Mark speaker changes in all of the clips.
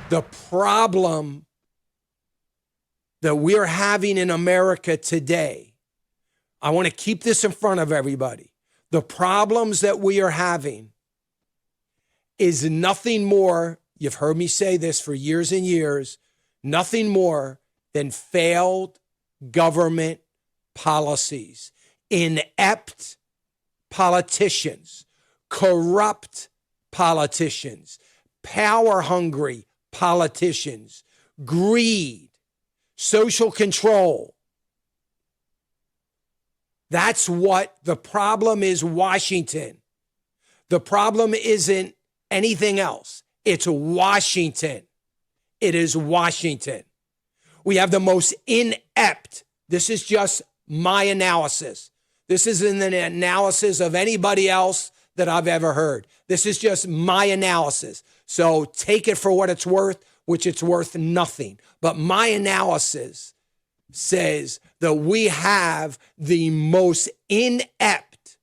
Speaker 1: The problem that we're having in America today, I want to keep this in front of everybody. The problems that we are having is nothing more, you've heard me say this for years and years, nothing more than failed government policies, inept politicians, corrupt politicians, power-hungry politicians, greed, social control. That's what the problem is, Washington. The problem isn't anything else. It's Washington. It is Washington. We have the most inept, this is just my analysis. This isn't an analysis of anybody else that I've ever heard. This is just my analysis. So take it for what it's worth, which it's worth nothing. But my analysis says that we have the most inept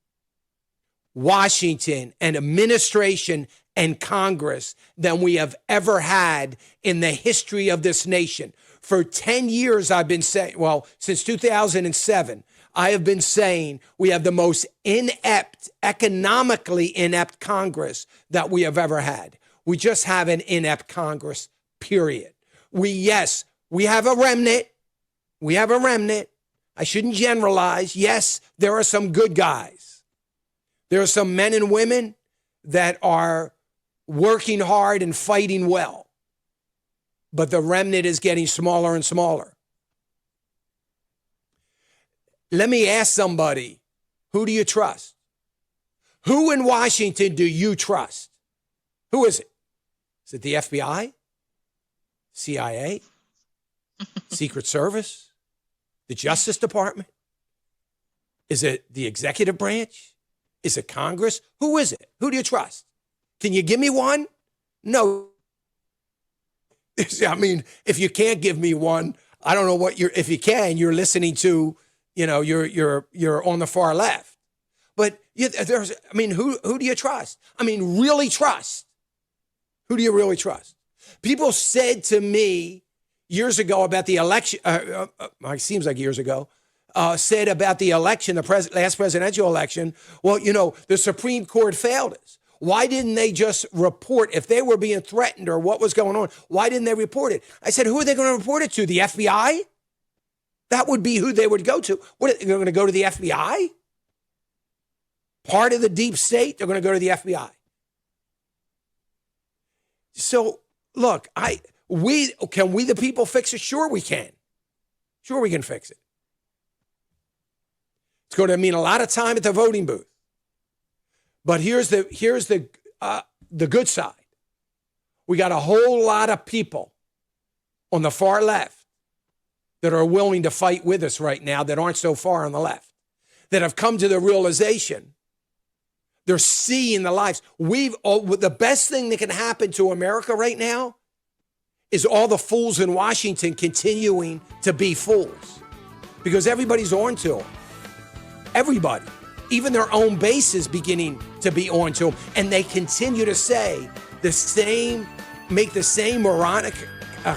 Speaker 1: Washington and administration and Congress than we have ever had in the history of this nation. For 10 years, I've been saying, well, since 2007, I have been saying we have the most inept, economically inept Congress that we have ever had. We just have an inept Congress, period. Yes, we have a remnant. We have a remnant. I shouldn't generalize. Yes, there are some good guys. There are some men and women that are working hard and fighting well. But the remnant is getting smaller and smaller. Let me ask somebody, who do you trust? Who in Washington do you trust? Who is it? Is it the FBI? CIA? Secret Service? The Justice Department? Is it the executive branch? Is it Congress? Who is it? Who do you trust? Can you give me one? No. I mean, if you can't give me one, I don't know what if you can, you're listening to, you're on the far left. But who do you trust? I mean, really trust. Who do you really trust? People said to me years ago about the election, it seems like years ago, said about the election, last presidential election, well, the Supreme Court failed us. Why didn't they just report if they were being threatened or what was going on? Why didn't they report it? I said, who are they going to report it to? The FBI? That would be who they would go to. What, they're going to go to the FBI? Part of the deep state, they're going to go to the FBI. So, look, can we the people fix it? Sure we can. Sure we can fix it. It's going to mean a lot of time at the voting booth. But here's the good side. We got a whole lot of people on the far left that are willing to fight with us right now that aren't so far on the left, that have come to the realization they're seeing the lives. The best thing that can happen to America right now is all the fools in Washington continuing to be fools because everybody's on to them. Everybody. Even their own base is beginning to be on to them. And they continue to make the same moronic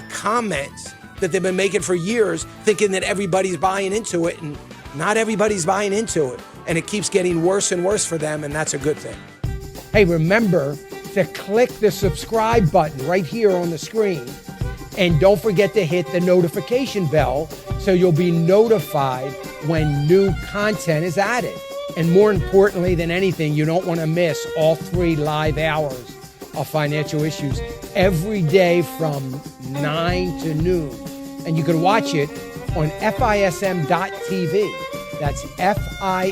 Speaker 1: comments that they've been making for years, thinking that everybody's buying into it. And not everybody's buying into it. And it keeps getting worse and worse for them. And that's a good thing. Hey, remember to click the subscribe button right here on the screen. And don't forget to hit the notification bell so you'll be notified when new content is added. And more importantly than anything, you don't want to miss all 3 live hours of Financial Issues every day from 9 to noon. And you can watch it on FISM.tv. That's FISM.tv.